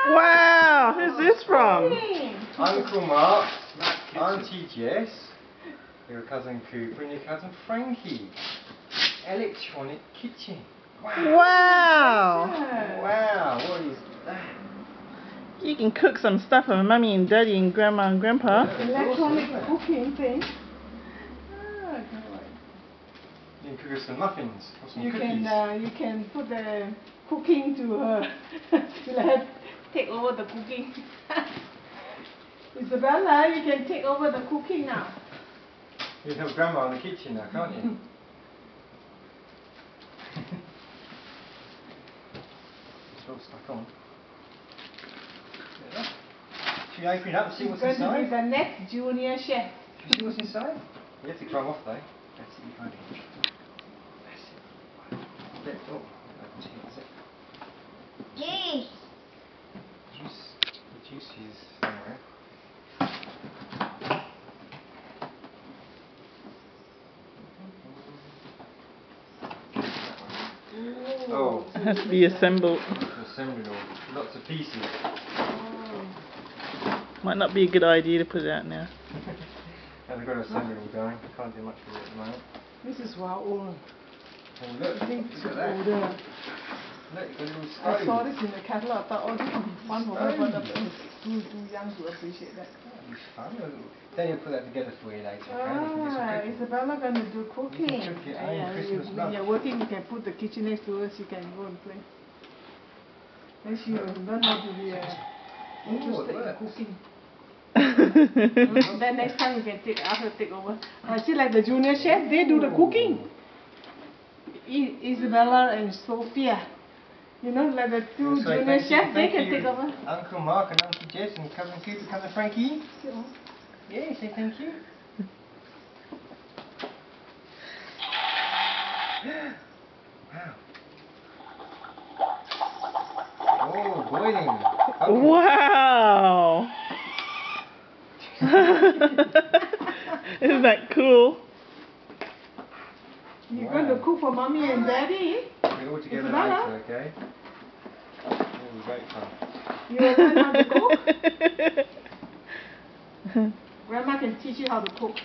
Wow, who's this from? Uncle Mark, Auntie Jess, your cousin Cooper and your cousin Frankie. Electronic kitchen. Wow. Wow, what is that? You can cook some stuff for Mummy and Daddy and Grandma and Grandpa. Electronic cooking thing. You can cook us some muffins or some you cookies. You can put the cooking to her. Let her take over the cooking. Isabella, you can take over the cooking now. You can help Grandma in the kitchen now, can't you? It's all stuck on. Should we open it up and see what's She's going to be inside? the next junior chef. Should we see what's inside? You have to climb off though. That's it, you can't do it. That's it. Oh, that's it. Juice. Juice. The juice is somewhere. Oh. It has to be assembled. Assembled all. Lots of pieces. Might not be a good idea to put it out now. And we've got to assemble it all going. Can't do much with it at the moment. This is wow old. Oh look, I think it's look at that. older. Look, the little I stove. saw this in the catalogue. I thought, oh, this would be fun for her, but it's too young to appreciate that. That'd be fun. Then you'll put that together for you later. Okay? You can do some Ah, cooking. Isabella gonna do cooking. You can cook your own Christmas when lunch. you're working, you can put the kitchen next to her. She can go and play. Then she will learn how to be interested in cooking. Then next time we can ask her to take over. She like the junior chef. They do the cooking. Isabella and Sophia. You know, like the two So junior thank chefs, they can you, take over. Uncle Mark and Auntie Jess and cousin Cooper, cousin Frankie. Yeah, say thank you. Wow. Oh, boiling. Oh. Wow. Isn't that cool? You're going to cook for Mommy and Daddy? We're all together Isabella? later, okay? It'll be great fun. You will learn how to cook? Grandma can teach you how to cook.